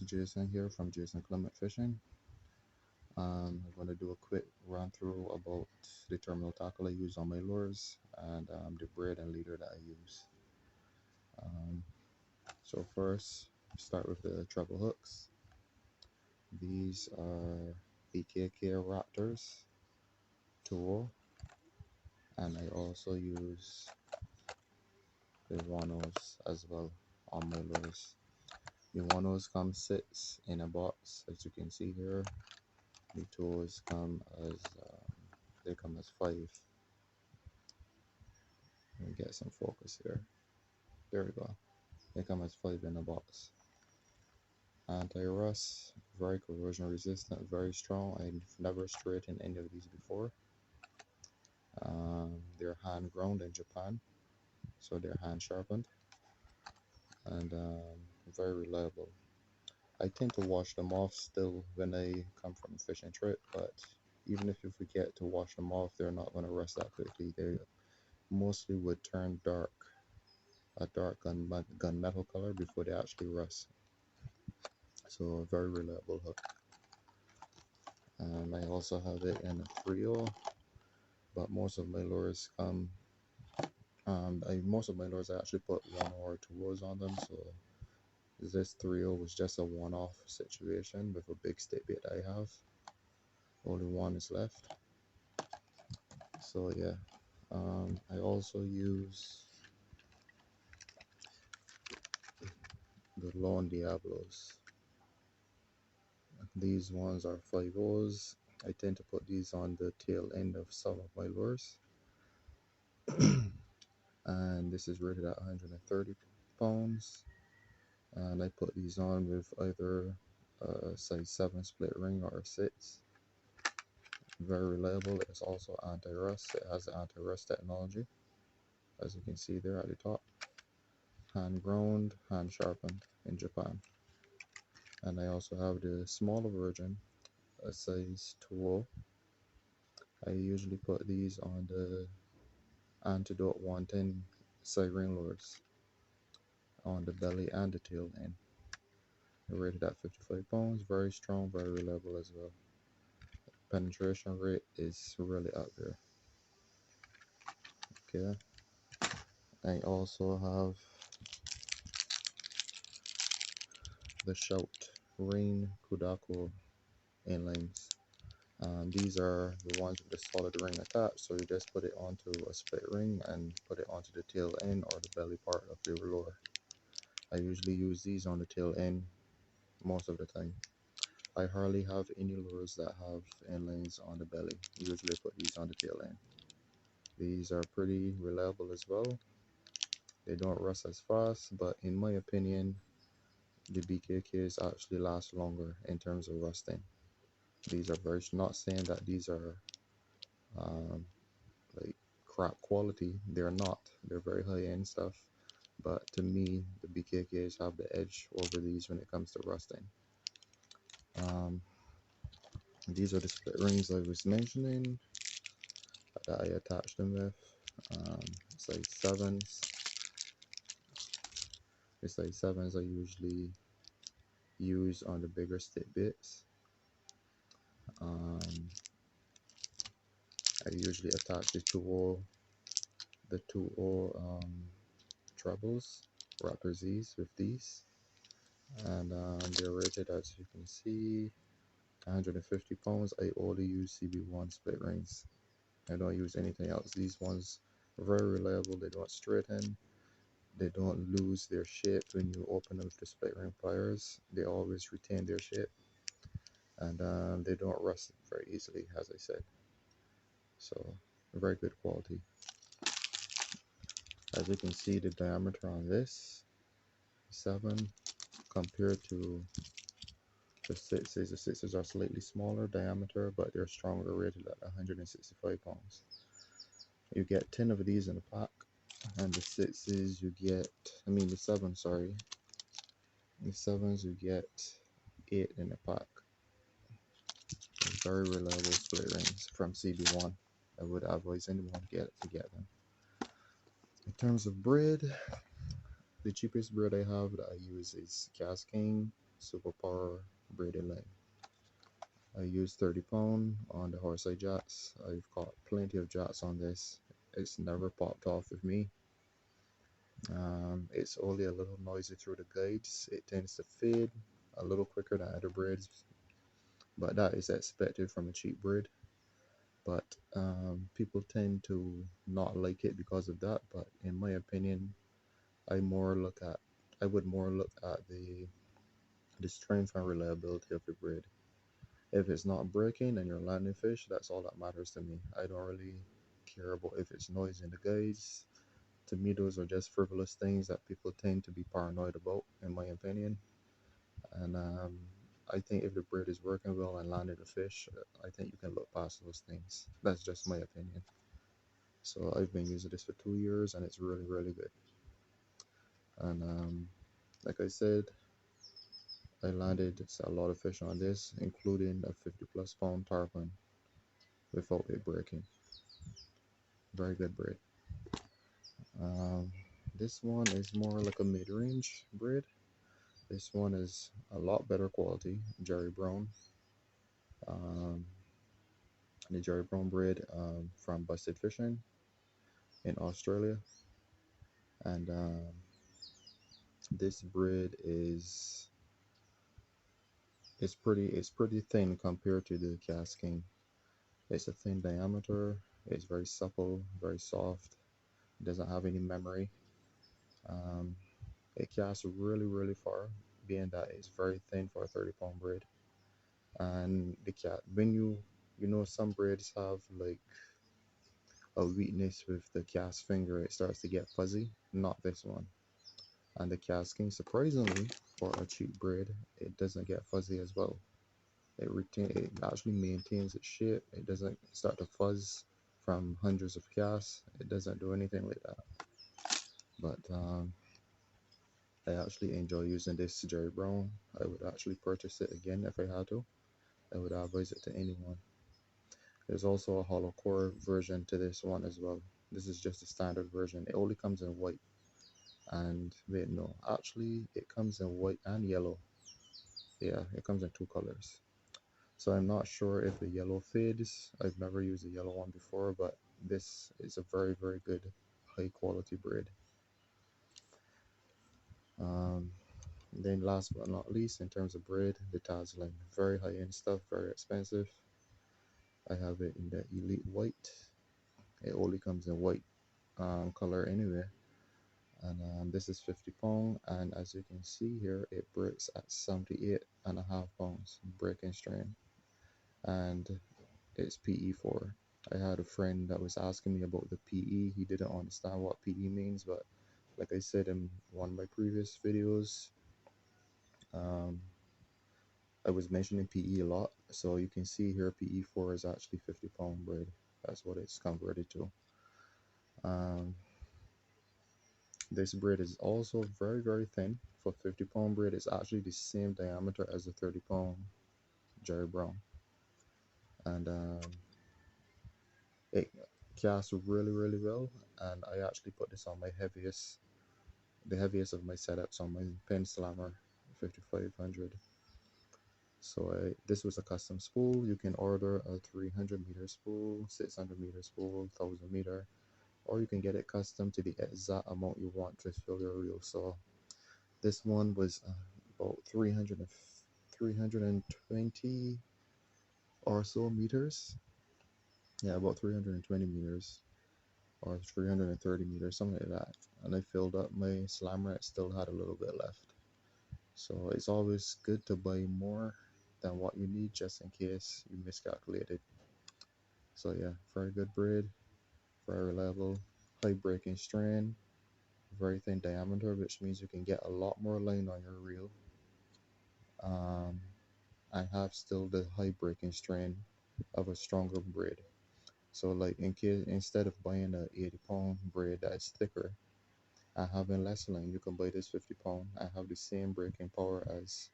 Jason here from Jason Clement Fishing. I'm going to do a quick run through about the terminal tackle I use on my lures and the braid and leader that I use. So first, start with the treble hooks. These are BKK Raptors tool, and I also use the Wanos as well on my lures. The Wanos come 6 in a box, as you can see here. The tools come as they come as 5. Let me get some focus here. There we go. They come as 5 in a box. Anti-rust, very corrosion resistant, very strong. I've never straightened any of these before. They're hand ground in Japan, so they're hand sharpened, and very reliable. I tend to wash them off still when I come from a fishing trip, but even if you forget to wash them off, they're not going to rust that quickly. They mostly would turn dark, a dark gunmetal color before they actually rust. So a very reliable hook. I also have it in a 3-0, but most of my lures come. Most of my lures I actually put 1 or 2 on them. So this 3-0 was just a one-off situation with a big stick bait I have. Only one is left. So yeah, I also use the Lone Diablos. These ones are 5-0s. I tend to put these on the tail end of some of my lures. And this is rated at 130 pounds. And I put these on with either a size 7 split ring or a 6. Very reliable. It's also anti-rust. It has the anti-rust technology, as you can see there at the top. Hand ground, hand sharpened in Japan. And I also have the smaller version, a size 2. I usually put these on the Antidote 110 side ring lures on the belly and the tail end. They're rated at 55 pounds, very strong, very reliable as well. Penetration rate is really out there. Okay, I also have the Shout Rain Kudako inlines. These are the ones with the solid ring attached, so you just put it onto a split ring and put it onto the tail end or the belly part of your lure. I usually use these on the tail end most of the time. I hardly have any lures that have inlines on the belly. Usually put these on the tail end. These are pretty reliable as well. They don't rust as fast, but in my opinion, the BKKs actually last longer in terms of rusting. These are very, not saying that these are like crap quality. They're not. They're very high end stuff. But to me, the BKKs have the edge over these when it comes to rusting. These are the split rings I was mentioning that I attached them with. Size 7s. The size 7s I usually use on the bigger stick bits. I usually attach the 2-0 trebles, Raptor Z's with these, and they're rated, as you can see, 150 pounds. I only use CB1 split rings. I don't use anything else. These ones are very reliable. They don't straighten. They don't lose their shape when you open them with the split ring pliers. They always retain their shape, and they don't rust very easily, as I said. So very good quality. As you can see, the diameter on this 7 compared to the 6s. The 6s are slightly smaller diameter, but they're stronger, rated at 165 pounds. You get 10 of these in a pack, and the 6s you get, the 7, sorry. The 7s you get 8 in a pack. Very reliable split rings from CB1. I would advise anyone to get them. In terms of braid, the cheapest braid I have that I use is Cast King superpower braided line. I used 30 pound on the horseye jacks. I've caught plenty of jacks on this. It's never popped off with me. It's only a little noisy through the guides. It tends to fade a little quicker than other braids, but that is expected from a cheap braid. But people tend to not like it because of that. But in my opinion, I more look at I would more look at the strength and reliability of the braid. If it's not breaking and you're landing fish, that's all that matters to me. I don't really care about if it's noise in the guides. To me, those are just frivolous things that people tend to be paranoid about, in my opinion. And I think if the braid is working well and landing the fish, I think you can look past those things. That's just my opinion. So I've been using this for 2 years and it's really, really good. And like I said, I landed a lot of fish on this, including a 50 plus pound tarpon without it breaking. Very good braid. Um, this one is more like a mid-range braid. This one is a lot better quality, Jerry Brown. Um, the Jerry Brown braid from Busted Fishing in Australia, and this braid is pretty thin compared to the casking. It's a thin diameter. It's very supple, very soft. It doesn't have any memory. Um, it casts really, really far, being that it's very thin for a 30 pound braid. And the cat, when you know some braids have like a weakness with the cast finger, it starts to get fuzzy. Not this one. And the casking, surprisingly, for a cheap braid, it doesn't get fuzzy as well. It actually maintains its shape. It doesn't start to fuzz from hundreds of casts. It doesn't do anything like that. But I actually enjoy using this Jerry Brown. I would actually purchase it again if I had to. I would advise it to anyone. There's also a hollow core version to this one as well. This is just a standard version. It only comes in white. And wait, no, actually, it comes in white and yellow. Yeah, it comes in two colors. So I'm not sure if the yellow fades. I've never used the yellow one before, but this is a very, very good high quality braid. Um, then last but not least, in terms of braid, the Tasline. Very high end stuff, very expensive. I have it in the Elite White. It only comes in white color anyway. And this is 50 pound, and as you can see here, it breaks at 78.5 pounds breaking strain, and it's PE4. I had a friend that was asking me about the PE. He didn't understand what PE means, but like I said in one of my previous videos, um, I was mentioning PE a lot. So you can see here PE4 is actually 50 pound braid. That's what it's converted to. Um, this braid is also very, very thin. For 50 pound braid, it's actually the same diameter as the 30 pound Jerry Brown. And it casts really, really well. And I actually put this on the heaviest of my setups on my Pen Slammer 5500. So this was a custom spool. You can order a 300 meter spool, 600 meter spool, 1000 meter, or you can get it custom to the exact amount you want to fill your reel. So this one was about 320 or so meters. Yeah, about 320 meters or 330 meters, something like that. And I filled up my slammer. It still had a little bit left. So it's always good to buy more than what you need just in case you miscalculated. So yeah, very good braid, very reliable, high breaking strain, very thin diameter, which means you can get a lot more line on your reel. I have still the high breaking strain of a stronger braid. So like in case instead of buying a 80 pound braid that's thicker and having less line, you can buy this 50 pound and have the same breaking power as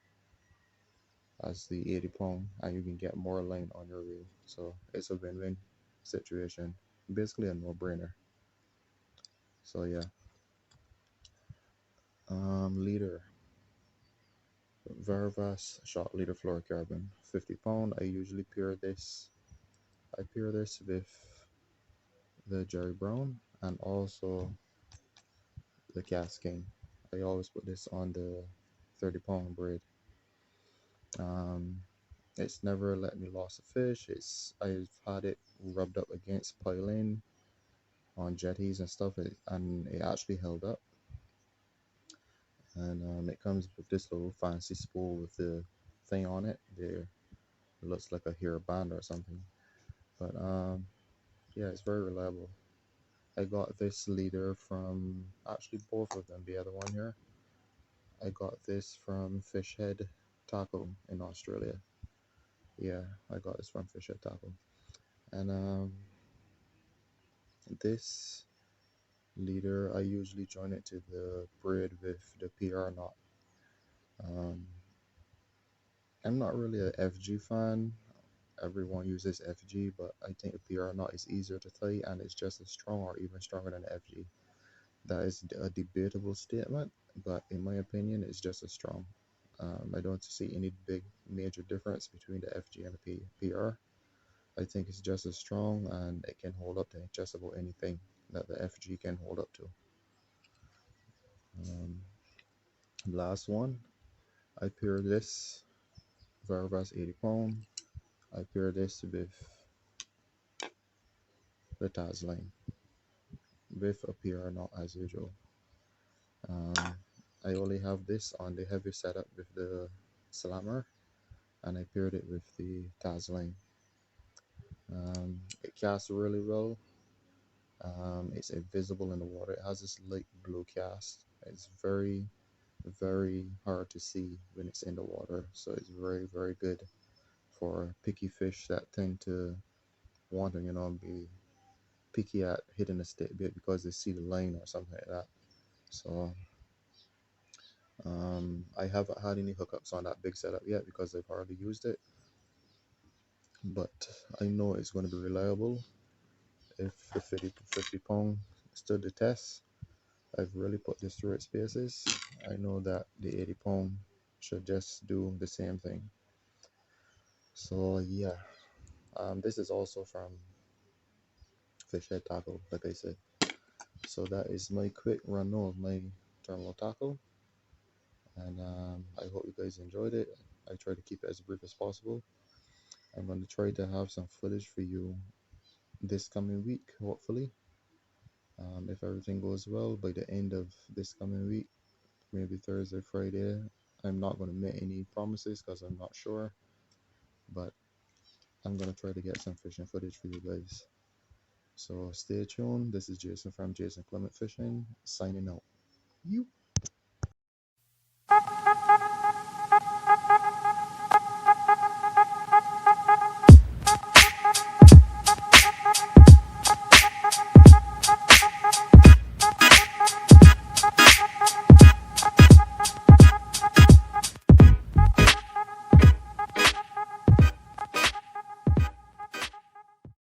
the 80 pound, and you can get more line on your reel. So it's a win-win situation, basically a no-brainer. So yeah, leader. Varivas short leader fluorocarbon, 50 pound. I usually pair this. I pair this with the Jerry Brown and also the Casking. I always put this on the 30-pound braid. Um, it's never let me lose a fish. I've had it rubbed up against piling on jetties and stuff, and it actually held up. And it comes with this little fancy spool with the thing on it. There, it looks like a hair band or something. But yeah, it's very reliable. I got this leader from actually both of them. The other one here, I got this from Fishhead Tackle in Australia. Yeah, I got this from Fishhead Tackle, and this leader I usually join it to the braid with the PR knot. Um, I'm not really a FG fan. Everyone uses FG, but I think the PR knot is easier to tie and it's just as strong or even stronger than the FG. That is a debatable statement, but in my opinion, it's just as strong. I don't see any big major difference between the FG and the PR. I think it's just as strong and it can hold up to just about anything that the FG can hold up to. Um, Last one, I pair this Varivas 80 pound. I pair this with the Tasline with a PR knot as usual. Um, I only have this on the heavy setup with the slammer, and I paired it with the Tasline. It casts really well. It's invisible in the water. It has this light blue cast. It's very, very hard to see when it's in the water. So it's very, very good for picky fish that tend to want to, be picky at hitting a stick bit because they see the line or something like that. So I haven't had any hookups on that big setup yet because I've hardly used it. But I know it's going to be reliable if the 50 pound stood the test. I've really put this through its paces. I know that the 80 pound should just do the same thing. So yeah, this is also from Fish Head Tackle, like I said. So that is my quick run of my terminal tackle, and I hope you guys enjoyed it. I try to keep it as brief as possible. I'm going to try to have some footage for you this coming week, hopefully. If everything goes well, by the end of this coming week, maybe Thursday, Friday. I'm not going to make any promises because I'm not sure, but I'm going to try to get some fishing footage for you guys. So stay tuned. This is Jason from Jason Clement Fishing, signing out. You.